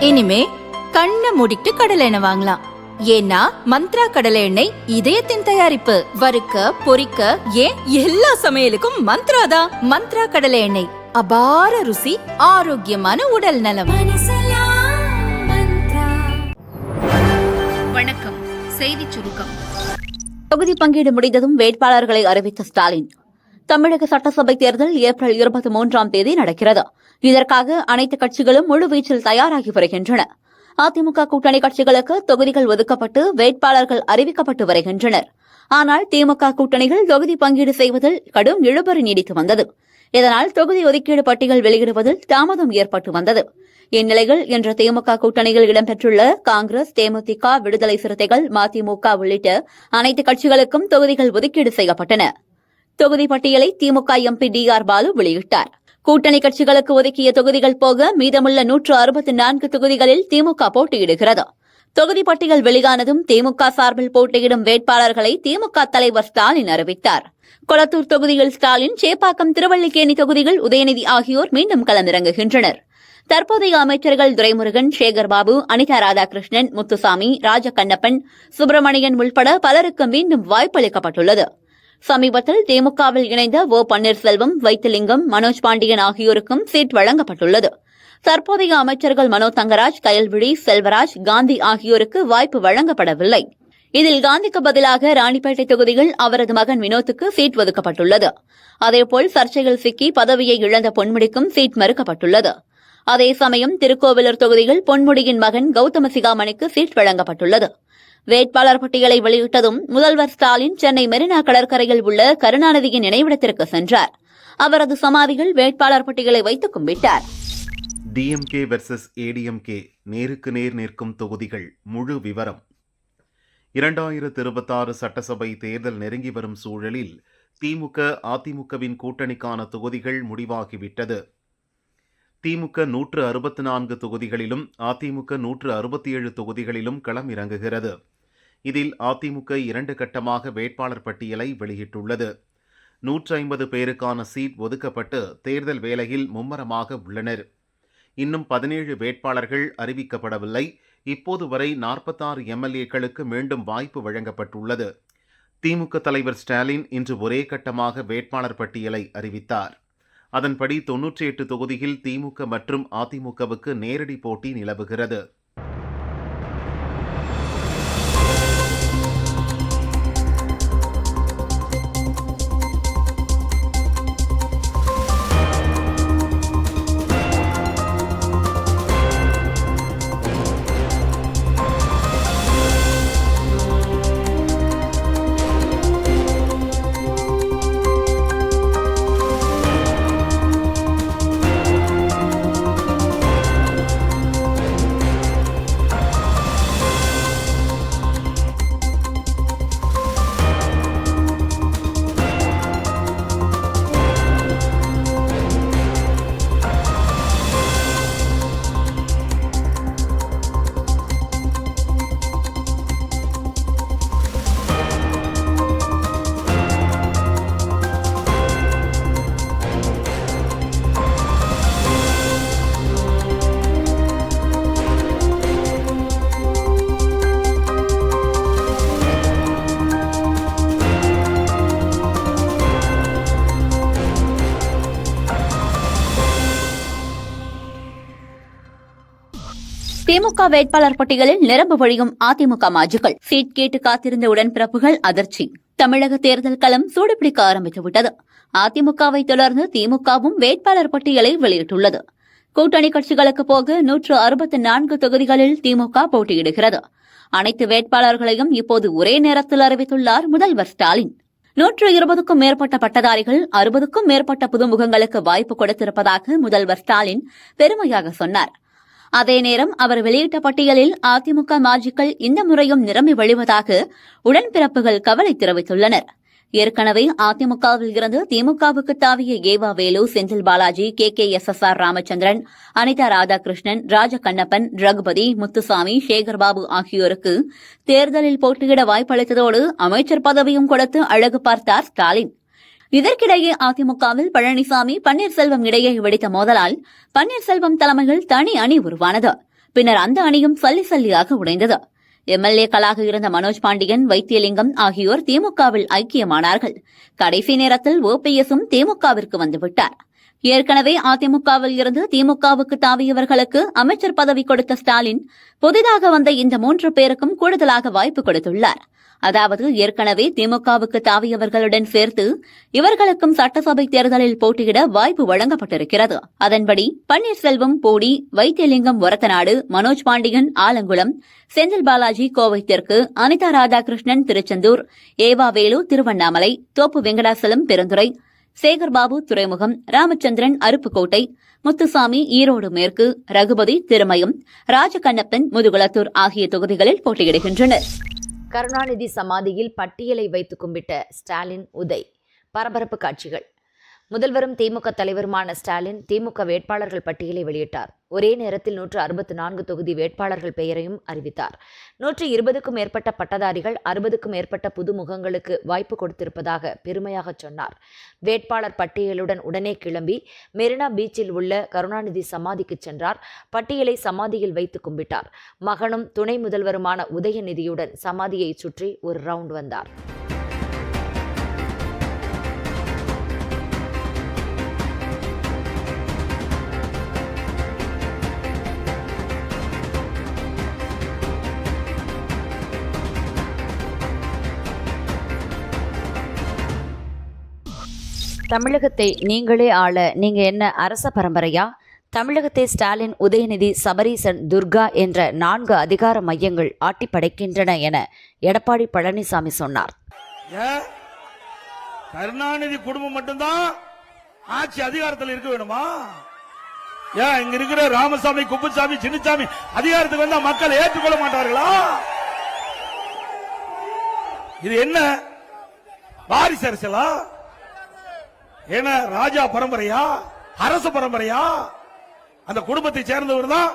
இனிமே கண்ணை மூடிட்டு கடலை எண்ணெய் வாங்கலாம். ஏன்னா மந்த்ரா கடலை எண்ணெய் இதயத்தின் தயாரிப்பு. வறுக்க பொரிக்க ஏன் எல்லா சமையலுக்கும் மந்த்ரா தான். மந்த்ரா கடலை எண்ணெய், அபார ருசி, ஆரோக்கியமான உடல் நலம். வணக்கம். செய்தி சுருக்கம். தொகுதி பங்கீடு முடிந்ததும் வேட்பாளர்களை அறிவித்த ஸ்டாலின். தமிழக சட்டசபை தேர்தல் ஏப்ரல் 23ஆம் தேதி நடக்கிறது. இதற்காக அனைத்து கட்சிகளும் முழுவீச்சில் தயாராகி வருகின்றன. அதிமுக கூட்டணி கட்சிகளுக்கு தொகுதிகள் ஒதுக்கப்பட்டு வேட்பாளர்கள் அறிவிக்கப்பட்டு வருகின்றனர். ஆனால் திமுக கூட்டணிகள் தொகுதி பங்கீடு செய்வதில் கடும் இழுபறி நீடித்து வந்தது. இதனால் தொகுதி ஒதுக்கீடு பட்டியல் வெளியிடுவதில் தாமதம் ஏற்பட்டு வந்தது. இந்நிலையில் இன்று திமுக கூட்டணியில் இடம்பெற்றுள்ள காங்கிரஸ், தேமுதிக, விடுதலை சிறுத்தைகள், மதிமுக உள்ளிட்ட அனைத்து கட்சிகளுக்கும் தொகுதிகள் ஒதுக்கீடு செய்யப்பட்டன. தொகுதி பட்டியலை திமுக எம்பி டி.ஆர். பாலு வெளியிட்டார். கூட்டணி கட்சிகளுக்கு ஒதுக்கிய தொகுதிகள் போக மீதமுள்ள 164 தொகுதிகளில் திமுக போட்டியிடுகிறது. தொகுதி பட்டியல் வெளியானதும் திமுக சார்பில் போட்டியிடும் வேட்பாளர்களை திமுக தலைவர் ஸ்டாலின் அறிவித்தார். கொளத்தூர் தொகுதியில் ஸ்டாலின், சேப்பாக்கம், திருவல்லிக்கேணி தொகுதியில் உதயநிதி ஆகியோர் மீண்டும் களமிறங்குகின்றனர். தற்போதைய அமைச்சர்கள் துரைமுருகன், சேகர்பாபு, அனிதா ராதாகிருஷ்ணன், முத்துசாமி, ராஜகண்ணப்பன், சுப்பிரமணியன் உள்பட பலருக்கு மீண்டும் வாய்ப்பளிக்கப்பட்டுள்ளது. சமீபத்தில் திமுகவில் இணைந்த ஓ பன்னீர்செல்வம், வைத்திலிங்கம், மனோஜ் பாண்டியன் ஆகியோருக்கும் சீட் வழங்கப்பட்டுள்ளது. தற்போதைய அமைச்சர்கள் மனோ தங்கராஜ், கயல்விழி, செல்வராஜ், காந்தி ஆகியோருக்கு வாய்ப்பு வழங்கப்படவில்லை. இதில் காந்திக்கு பதிலாக ராணிப்பேட்டை தொகுதியில் அவரது மகன் வினோத்துக்கு சீட் ஒதுக்கப்பட்டுள்ளது. அதேபோல் சர்ச்சையில் சிக்கி பதவியை இழந்த பொன்முடிக்கும் சீட் மறுக்கப்பட்டுள்ளது. அதே சமயம் திருக்கோவிலூர் தொகுதியில் பொன்முடியின் மகன் கௌதம சிகாமணிக்கு சீட் வழங்கப்பட்டுள்ளது. வேட்பாளர் பட்டியலை வெளியிட்டதும் முதல்வர் ஸ்டாலின் சென்னை மெரினா கடற்கரையில் உள்ள கருணாநிதியின் நினைவிடத்திற்கு சென்றார். அவரது சமாதியில் வேட்பாளர் பட்டியலை வைத்து கும்பிட்டார். டிஎம்கே வெர்சஸ் ஏடிஎம்கே நேருக்கு நேர் நிற்கும் தொகுதிகள் முழு விவரம். 2026 சட்டசபை தேர்தல் நெருங்கி வரும் சூழலில் திமுக, அதிமுகவின் கூட்டணிக்கான தொகுதிகள் முடிவாகிவிட்டது. திமுக 164 தொகுதிகளிலும் அதிமுக 167 தொகுதிகளிலும் களம் இறங்குகிறது. இதில் அதிமுக 2 கட்டமாக வேட்பாளர் பட்டியலை வெளியிட்டுள்ளது. 150 பேருக்கான சீட் ஒதுக்கப்பட்டு தேர்தல் வேலையில் மும்மரமாக உள்ளனர். இன்னும் 17 வேட்பாளர்கள் அறிவிக்கப்படவில்லை. இப்போது வரை 46 எம்எல்ஏக்களுக்கு மீண்டும் வாய்ப்பு வழங்கப்பட்டுள்ளது. திமுக தலைவர் ஸ்டாலின் இன்று ஒரே கட்டமாக வேட்பாளர் பட்டியலை அறிவித்தார். அதன்படி 98 தொகுதியில் திமுக மற்றும் அதிமுகவுக்கு நேரடி போட்டி நிலவுகிறது. திமுக வேட்பாளர் பட்டியலில் நிரம்ப வழியும் அதிமுக மாஜிக்கள். சீட் கேட்டு காத்திருந்த உடன்பிறப்புகள் அதிர்ச்சி. தமிழக தேர்தல் களம் சூடுபிடிக்க ஆரம்பித்துவிட்டது. அதிமுகவை தொடர்ந்து திமுகவும் வேட்பாளர் பட்டியலை வெளியிட்டுள்ளது. கூட்டணி கட்சிகளுக்கு போக 164 தொகுதிகளில் திமுக போட்டியிடுகிறது. அனைத்து வேட்பாளர்களையும் இப்போது ஒரே நேரத்தில் அறிவித்துள்ளார் முதல்வர் ஸ்டாலின். 120க்கும் மேற்பட்ட பட்டதாரிகள், 60க்கும் மேற்பட்ட புதுமுகங்களுக்கு வாய்ப்பு கொடுத்திருப்பதாக முதல்வர் ஸ்டாலின் பெருமையாக சொன்னார். அதே நேரம் அவர் வெளியிட்ட பட்டியலில் அதிமுக மாஜிக்கள் இந்த முறையும் நிரம்பி வழிவதாக உடன்பிறப்புகள் கவலை தெரிவித்துள்ளனர். ஏற்கனவே அதிமுகவில் இருந்து திமுகவுக்கு தாவிய ஏவா வேலு, செந்தில் பாலாஜி, KKSSR ராமச்சந்திரன், அனிதா ராதாகிருஷ்ணன், ராஜகண்ணப்பன், ரகுபதி, முத்துசாமி, சேகர்பாபு ஆகியோருக்கு தேர்தலில் போட்டியிட வாய்ப்பளித்ததோடு அமைச்சர் பதவியும் கொடுத்து அழகு பார்த்தார் ஸ்டாலின். இதற்கிடையே அதிமுகவில் பழனிசாமி, பன்னீர்செல்வம் இடையே வெடித்த மோதலால் பன்னீர்செல்வம் தலைமையில் தனி அணி உருவானது. பின்னர் அந்த அணியும் சல்லி சல்லியாக உடைந்தது. எம்எல்ஏக்களாக இருந்த மனோஜ் பாண்டியன், வைத்தியலிங்கம் ஆகியோர் திமுகவில் ஐக்கியமானார்கள். கடைசி நேரத்தில் ஓபிஎஸும் திமுகவிற்கு வந்துவிட்டார். ஏற்கனவே அதிமுகவில் இருந்து திமுகவுக்கு தாவியவர்களுக்கு அமைச்சர் பதவி கொடுத்த ஸ்டாலின் புதிதாக வந்த இந்த 3 பேருக்கும் கூடுதலாக வாய்ப்பு கொடுத்துள்ளார். அதாவது ஏற்கனவே திமுகவுக்கு தாவியவர்களுடன் சேர்த்து இவர்களுக்கும் சட்டசபை தேர்தலில் போட்டியிட வாய்ப்பு வழங்கப்பட்டிருக்கிறது. அதன்படி பன்னீர்செல்வம் போடி, வைத்தியலிங்கம் ஒரத்தநாடு, மனோஜ் பாண்டியன் ஆலங்குளம், செந்தில் பாலாஜி கோவை தெற்கு, அனிதா ராதாகிருஷ்ணன் திருச்செந்தூர், ஏவா வேலு திருவண்ணாமலை, தோப்பு வெங்கடாசலம் பெருந்துறை, சேகர்பாபு துறைமுகம், ராமச்சந்திரன் அருப்புக்கோட்டை, முத்துசாமி ஈரோடு மேற்கு, ரகுபதி திருமயம், ராஜகண்ணப்பன் முதுகுளத்தூர் ஆகிய தொகுதிகளில் போட்டியிடுகின்றனர். கருணாநிதி சமாதியில் பட்டியலை வைத்து கும்பிட்ட ஸ்டாலின், உதய். பரபரப்பு காட்சிகள். முதல்வரும் திமுக தலைவருமான ஸ்டாலின் திமுக வேட்பாளர்கள் பட்டியலை வெளியிட்டார். ஒரே நேரத்தில் 164 தொகுதி வேட்பாளர்கள் பெயரையும் அறிவித்தார். 120க்கும் மேற்பட்ட பட்டதாரிகள், 60க்கும் மேற்பட்ட புதுமுகங்களுக்கு வாய்ப்பு கொடுத்திருப்பதாக பெருமையாக சொன்னார். வேட்பாளர் பட்டியலுடன் உடனே கிளம்பி மெரினா பீச்சில் உள்ள கருணாநிதி சமாதிக்கு சென்றார். பட்டியலை சமாதியில் வைத்து கும்பிட்டார். மகனும் துணை முதல்வருமான உதயநிதியுடன் சமாதியை சுற்றி ஒரு ரவுண்ட் வந்தார். தமிழகத்தை நீங்களே ஆள நீங்க என்ன அரச பரம்பரையா? தமிழகத்தை ஸ்டாலின், உதயநிதி, சபரீசன், துர்கா என்ற 4 அதிகார மையங்கள் ஆட்டி படைக்கின்றன என எடப்பாடி பழனிசாமி சொன்னார். கருணாநிதி குடும்பம் மட்டும்தான் ஆட்சி அதிகாரத்தில் இருக்க வேணுமா? இங்க இருக்கிற ராமசாமி, குப்புசாமி, சின்னசாமி அதிகாரத்துக்கு வந்தா மக்கள் ஏற்றுக்கொள்ள மாட்டார்களா? இது என்ன வாரிசு அரசியலா? ஏன்னா ராஜா பரம்பரையா, அரசு பரம்பரையா? அந்த குடும்பத்தை சேர்ந்தவர் தான்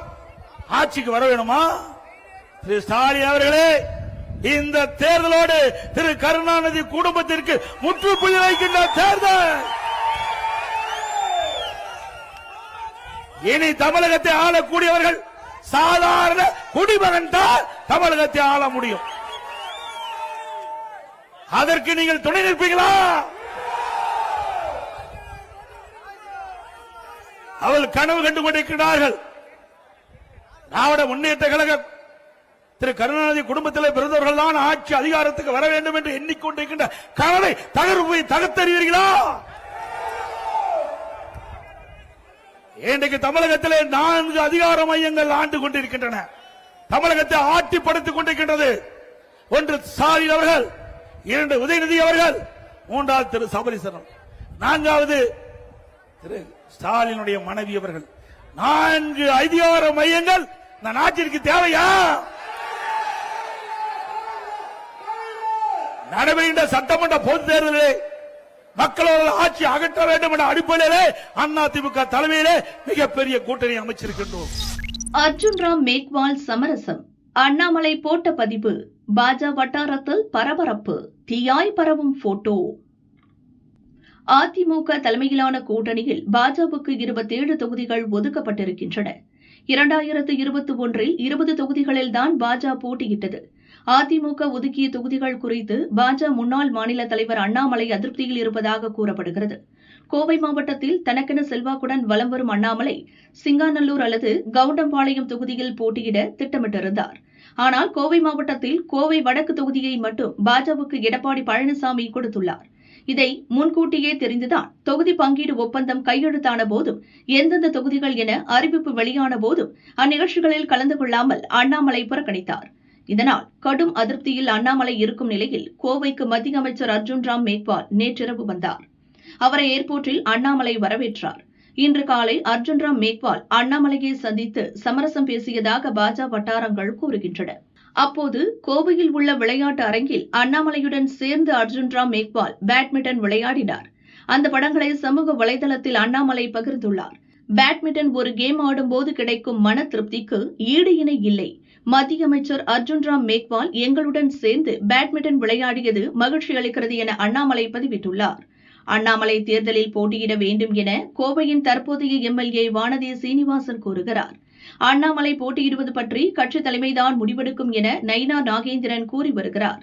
ஆட்சிக்கு வர வேணுமா? திரு ஸ்டாலின் அவர்களே, இந்த தேர்தலோடு திரு கருணாநிதி குடும்பத்திற்கு முற்றுப்புள்ளி வைக்கின்ற தேர்தல். இனி தமிழகத்தை ஆளக்கூடியவர்கள் சாதாரண குடிமகன் தான் தமிழகத்தை ஆள முடியும். அதற்கு நீங்கள் துணை நிற்பீங்களா? அவர்கள் கனவு கண்டு கொண்டிருக்கிறார்கள். திராவிட முன்னேற்ற கழகம் திரு கருணாநிதி குடும்பத்தில் பிறந்தவர்கள் தான் ஆட்சி அதிகாரத்துக்கு வர வேண்டும் என்று எண்ணிக்கொண்டிருக்கின்ற கனவை தகர்த்தறிவீர்களா? இன்றைக்கு தமிழகத்திலே 4 அதிகார மையங்கள் ஆண்டு கொண்டிருக்கின்றன. தமிழகத்தை ஆட்டிப்படுத்திக் கொண்டிருக்கின்றது. ஒன்று ஸ்டாலின் அவர்கள், 2 உதயநிதி அவர்கள், 3வது திரு சபரீசன், 4வது திரு ஸ்டாலினுடைய மனைவி அவர்கள். 4 அதிகார மையங்கள் இந்த நாட்டிற்கு தேவையா? நடைபெறுகின்ற சட்டமன்ற பொதுத் தேர்தலிலே மக்களோட ஆட்சி அகற்ற வேண்டும் என்ற அடிப்படையிலே அதிமுக தலைமையிலே மிகப்பெரிய கூட்டணி அமைச்சிருக்கின்றோம். அர்ஜுன் ராம் மேக்வால் சமரசம். அண்ணாமலை போட்ட பதிவு. பாஜக வட்டாரத்தில் பரபரப்பு. தீயாய் பரவும் போட்டோ. அதிமுக தலைமையிலான கூட்டணியில் பாஜகவுக்கு 27 தொகுதிகள் ஒதுக்கப்பட்டிருக்கின்றன. 2021இல் 20 தொகுதிகளில் தான் பாஜக போட்டியிட்டது. அதிமுக ஒதுக்கிய தொகுதிகள் குறித்து பாஜக முன்னாள் மாநில தலைவர் அண்ணாமலை அதிருப்தியில் இருப்பதாக கூறப்படுகிறது. கோவை மாவட்டத்தில் தனக்கென செல்வாக்குடன் வலம் வரும் அண்ணாமலை சிங்காநல்லூர் அல்லது கவுண்டம்பாளையம் தொகுதியில் போட்டியிட திட்டமிட்டிருந்தார். ஆனால் கோவை மாவட்டத்தில் கோவை வடக்கு தொகுதியை மட்டும் பாஜகவுக்கு எடப்பாடி பழனிசாமி கொடுத்துள்ளார். இதை முன்கூட்டியே தெரிந்துதான் தொகுதி பங்கீடு ஒப்பந்தம் கையெழுத்தான போதும், எந்தெந்த தொகுதிகள் என அறிவிப்பு வெளியான போதும் அந்நிகழ்ச்சிகளில் கலந்து கொள்ளாமல் அண்ணாமலை புறக்கணித்தார். இதனால் கடும் அதிருப்தியில் அண்ணாமலை இருக்கும் நிலையில் கோவைக்கு மத்திய அமைச்சர் அர்ஜுன் ராம் மேக்வால் நேற்றிரவு வந்தார். அவரை ஏர்போர்ட்டில் அண்ணாமலை வரவேற்றார். இன்று காலை அர்ஜுன் ராம் மேக்வால் அண்ணாமலையை சந்தித்து சமரசம் பேசியதாக பாஜக வட்டாரங்கள் கூறுகின்றன. அப்போது கோவையில் உள்ள விளையாட்டு அரங்கில் அண்ணாமலையுடன் சேர்ந்து அர்ஜுன் ராம் மேக்வால் பேட்மிண்டன் விளையாடினார். அந்த படங்களை சமூக வலைதளத்தில் அண்ணாமலை பகிர்ந்துள்ளார். பேட்மிண்டன் ஒரு கேம் ஆடும்போது கிடைக்கும் மன திருப்திக்கு ஈடு இணை இல்லை. மத்திய அமைச்சர் அர்ஜுன் ராம் மேக்வால் எங்களுடன் சேர்ந்து பேட்மிண்டன் விளையாடியது மகிழ்ச்சி அளிக்கிறது என அண்ணாமலை பதிவிட்டுள்ளார். அண்ணாமலை தேர்தலில் போட்டியிட வேண்டும் என கோவையின் தற்போதைய எம்எல்ஏ வானதி சீனிவாசன் கூறுகிறார். அண்ணாமலை போட்டியிடுவது பற்றி கட்சி தலைமைதான் முடிவெடுக்கும் என நயினா நாகேந்திரன் கூறி வருகிறார்.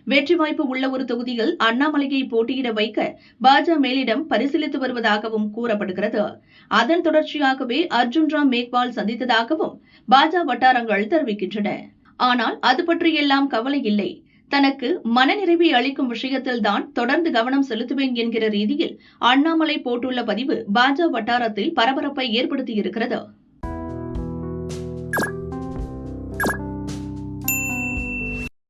வெற்றி வாய்ப்பு உள்ள ஒரு தொகுதியில் அண்ணாமலையை போட்டியிட வைக்க பாஜக மேலிடம் பரிசீலித்து வருவதாகவும் கூறப்படுகிறது. அதன் தொடர்ச்சியாகவே அர்ஜுன் ராம் மேக்வால் சந்தித்ததாகவும் பாஜக வட்டாரங்கள் தெரிவிக்கின்றன. ஆனால் அது பற்றியெல்லாம் கவலை இல்லை. தனக்கு மனநிறைவை அளிக்கும் விஷயத்தில்தான் தொடர்ந்து கவனம் செலுத்துவேன் என்கிற ரீதியில் அண்ணாமலை போட்டுள்ள பதிவு பாஜக வட்டாரத்தில் பரபரப்பை ஏற்படுத்தியிருக்கிறது.